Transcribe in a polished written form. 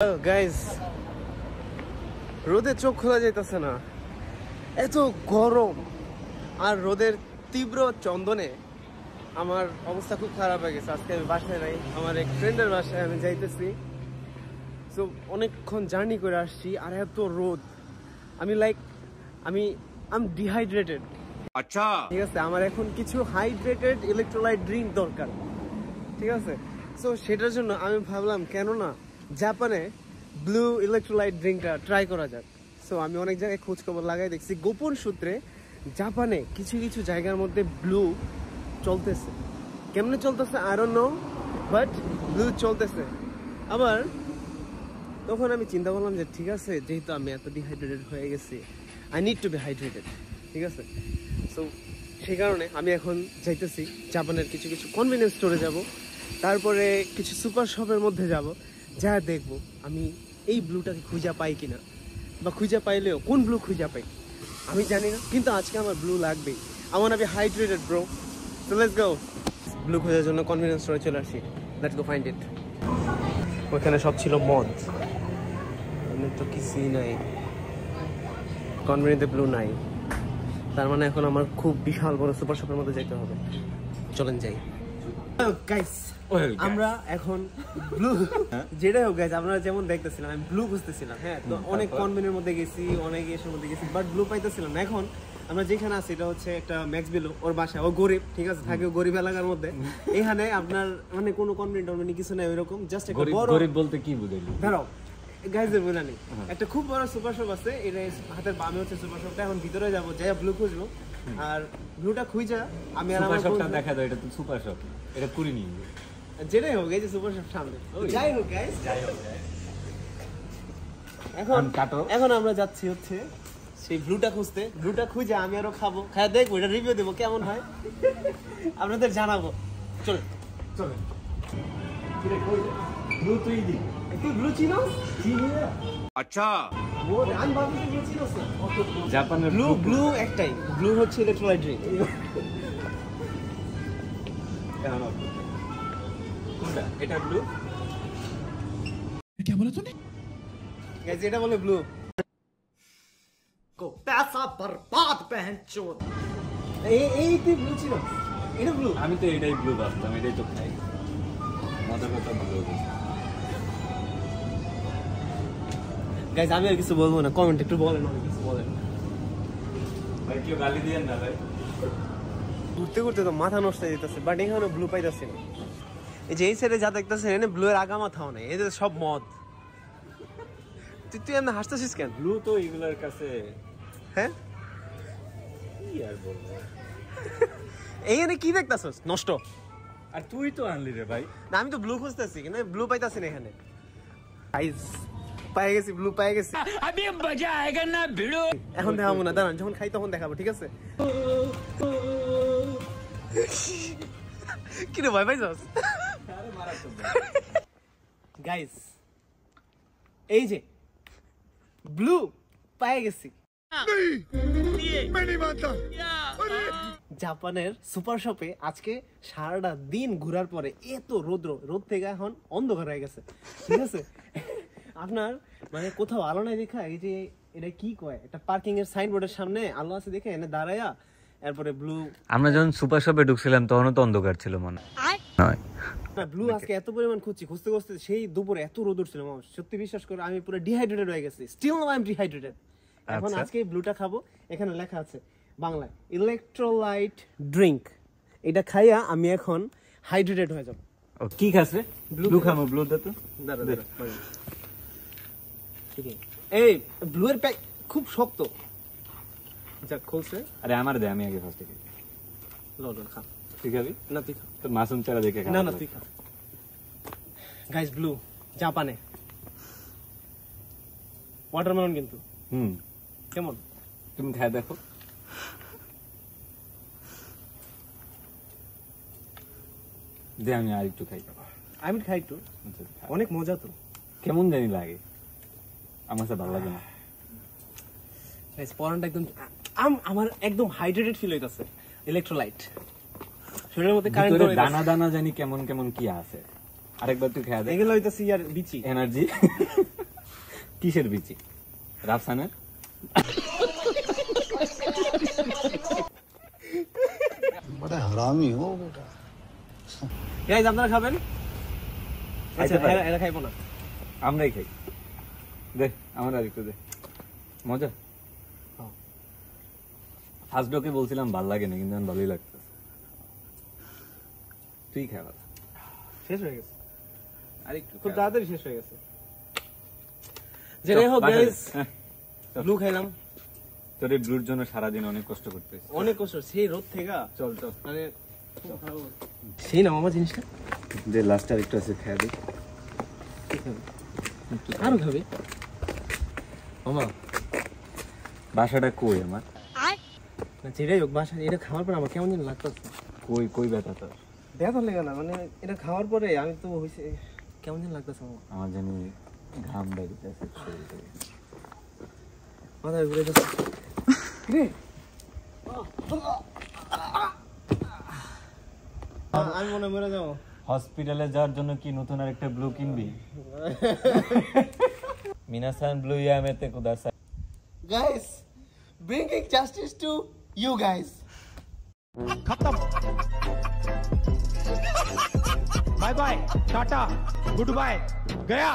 Guys, রোদে চোখ খোলা যাইতেছে না, এত গরম আর রোদের তীব্র চন্দনে আমার অবস্থা খুব খারাপ হয়ে গেছে। আজকে আমি বাসায় নাই, আমার এক ফ্রেন্ডের বাসায় আমি যাইতেছি। তো অনেকক্ষণ জার্নি করে আসছি আর এত রোদ, আমি আমি ডিহাইড্রেটেড। আচ্ছা ঠিক আছে, আমার এখন কিছু হাইড্রেটেড ইলেকট্রোলাইট ড্রিঙ্ক দরকার, ঠিক আছে? সো সেটার জন্য আমি ভাবলাম কেন না জাপানে ব্লু ইলেকট্রোলাইট ড্রিঙ্কটা ট্রাই করা যাক। সো আমি অনেক জায়গায় খোঁজ খবর লাগাই দেখছি, গোপন সূত্রে জাপানে কিছু কিছু জায়গার মধ্যে ব্লু চলতেছে। কেমনে চলতেছে I don't know, but blue চলতেছে। আবার তখন আমি চিন্তা করলাম যে ঠিক আছে, যেহেতু আমি এত ডিহাইড্রেটেড হয়ে গেছি, I need to be hydrated, ঠিক আছে? সো সেই কারণে আমি এখন যাইতেছি জাপানের কিছু কিছু কনভিনিয়েন্স স্টোরে যাব, তারপরে কিছু সুপার শপের মধ্যে যাব, যা দেখবো আমি এই ব্লুটাকে খুঁজে পাই কিনা, বা খুঁজে পাইলেও কোন ব্লু খুঁজে পাই আমি জানি না, কিন্তু আজকে আমার ব্লু লাগবেই। আমার আমি hydrated bro. So let's go. Blue খোঁজার জন্য কনভিনিয়েন্স স্টোরে চলে আসি। Let's go find it. ওখানে সব ছিল মদ, তো কিছুই নাই, কনভিনিয়েন্সে ব্লু নাই। তার মানে এখন আমার খুব বিশাল বড় সুপার শপের মধ্যে যেতে হবে। চলেন যাই গাইস। আমরা এখন ব্লু যেটাই হোক গাইস, আমরা যেমন দেখতেছিলাম আমি ব্লু খুঁজতেছিলাম, হ্যাঁ, তো অনেক কনভেনির মধ্যে গেছি, অনেক এসের মধ্যে গেছি, বাট ব্লু পাইতেছিলাম না। এখন আমরা যেখানে আছি এটা হচ্ছে একটা ম্যাক্স বিলো, ওর বাসা, ও গরিব, ঠিক আছে, থাকে গরিব এলাকার মধ্যে। এখানে আপনার মানে কোনো কনভেনি কিছু নাই ওইরকম, জাস্ট একটা বড় গরিব বলতে কি বুঝাইলি ধরো গাইজের বলে নেই, একটা খুব বড় সুপার শপ আছে, এটা হাতের বামে হচ্ছে সুপার শপটা। এখন ভিতরে যাবো, যাই ব্লু খুঁজবো, আর ব্লুটা খুঁজা আমি আর আমার শপটা দেখা দাও। এটা তো সুপার শপ, এটা পুরি নিয়ে যেটাই হোক, এই যে সুপার শপ সামনে, যাই হোক গাইস, যাই হোক। এখন আমরা যাচ্ছি হচ্ছে সেই ব্লুটা খুঁজতে। ব্লুটা খুঁজে আমি আরো খাবো, খায় দেখবো, এটা রিভিউ দেবো কেমন হয়, আপনাদের জানাবো। চলে চলে ব্লু, তুই দি তুই ব্লু চিনোস? আচ্ছা, আমি ভাবছি ব্লু চিনোস না। জাপানের ব্লু একটাই, ব্লু হচ্ছে ইলেকট্রোলাইট ড্রিঙ্ক। কোনটা? এটা ব্লু? क्या बोला तूने? गाइस এটা বলে ব্লু। को पैसा बर्बाद बहनचोद। এই তুই ব্লু চিনোস? এটা ব্লু? আমি তো এটাই ব্লু ভাবতাম, এটাই তো খাই। মজার কথা ব্লু। গাইস আমি আর কিছু বলবো না, কমেন্ট একটু বলেন, অনেক কিছু বলেন ভাই, কেউ গালি দিয়েন না ভাই। ঘুরতে ঘুরতে তো মাথা নষ্ট হয়ে যেতেছে, বাট এখানে ব্লু পাইতেছে না। এই যে এই সাইডে যা দেখতেছেন, এনে ব্লু এর আগা মাথাও নেই, এদের সব মদ। তুই এমনি হাসতেছিস কেন? ব্লু তো এগুলার কাছে, হ্যাঁ কি আর বলবো। এইখানে কি দেখতেছস নষ্ট? আর তুই তো আনলি রে ভাই। না আমি তো ব্লু খুঁজতেছি, কিন্তু ব্লু পাইতাছি না এখানে। গাইস পাই গেছি, ব্লু পাই গেছি। আমি মজা আয়েগা না ভিড়ো। এখন দেখাবো না, দাঁড়ান, যখন খাই তখন দেখাবো, ঠিক আছে? কি রে ভাই পাইছস? আরে মারাত্মক গাইস, এই যে ব্লু পাই গেছি। জাপানের সুপার শপে আজকে সারাটা দিন ঘোরার পরে এত রোদ থেকে এখন অন্ধকার হয়ে গেছে, ঠিক আছে? আপনার মানে কোথাও আলো নাই দেখা, এই যে এটা কি কয়, একটা পার্কিং এর সাইনবোর্ডের সামনে আলো আছে দেখে এনে দাঁড়ায়া, এরপরে ব্লু। আমরা যখন সুপার শপে ঢুকছিলাম তখনও তো অন্ধকার ছিল মনে হয়। না ব্লু আজকে এত পরিমাণ খুঁজতে খুঁজতে সেই দুপুরে এত রোদ উঠছিল, সত্যি বিশ্বাস করে আমি পুরো ডিহাইড্রেটেড হয়ে গেছি। Still now I am dehydrated. এখন আজকে ব্লুটা খাবো। এখানে লেখা আছে বাংলায় ইলেকট্রোলাইট ড্রিঙ্ক। এটা খাইয়া আমি এখন হাইড্রেটেড হয়ে যাব। কি খাস রে? ব্লু খাবো। ব্লু দে তো, দাঁড়া দাঁড়া। ঠিক আছে, এই ব্লু এর প্যাক খুব শক্ত। যা খুলছে। আরে আমার দে, আমি আগে ফার্স্ট থেকে লো খা। তুই খাবি না? তুই খা, তোর মাসুম চেহারা দেখে খা। না না তুই খা। গাইস ব্লু জাপানে ওয়াটারমেলন, কিন্তু কেমন তুমি খায় দেখো। দে আমি আর একটু খাই। আমি খাই একটু, অনেক মজা তো, কেমন জানি লাগে, আমার সাথে ভালো লাগে না। পরানটা একদম আমার একদম হাইড্রেটেড ফিল হইতাছে। ইলেকট্রোলাইট শরীরের মধ্যে কারেন্ট দানা দানা জানি কেমন কেমন কি আছে। আরেকবার তুই খেয়া দে। এগুলো হইতেছে ইয়ার বিচি। এনার্জি কিসের বিচি? রাফসানের? बड़ा हरामी हो बेटा। গাইস আপনারা খাবেন? আচ্ছা এরা খাইবো না, আমরাই খাই। দে আমার আর একটু দে, মজা। ফার্স্ট ডোকে বলছিলাম ভাল লাগে না, কিন্তু আমার ভালোই লাগছে। তুই খাওয়া শেষ হয়ে গেছে, আরেকটু খুব তাড়াতাড়ি শেষ হয়ে গেছে। যেটাই হোক গাইস, ব্লু খাইলাম। তোর এই ব্লুর জন্য সারাদিন অনেক কষ্ট করতে হয়েছে। অনেক কষ্ট, সেই রোদ থেকে। চল চল, মানে সেই না মামা জিনিসটা যে লাস্ট আর একটু আছে খেয়ে দে। আরো খাবে মামা? বাসাটা কই আমার? যেটাই হোক বাসা, এটা খাওয়ার পর আমার কেমন যেন লাগতেছে। কই কই ব্যথা তোর? ব্যথা লেগে না, মানে এটা খাওয়ার পরে আমি তো হয়েছে কেমন যেন লাগতেছে মামা। আমার জানি ঘাম বেরিয়েছে শরীর থেকে। মাথা ঘুরে যাচ্ছে রে। আমি মনে মরে যাবো। হসপিটালে যাওয়ার জন্য কি নতুন আরেকটা ব্লু কিনবি? মিনাসান ব্লু ইয়ামেতে কুদাসাই। Guys, bringing justice to you guys. खत्म। Bye bye, tata, goodbye, गया।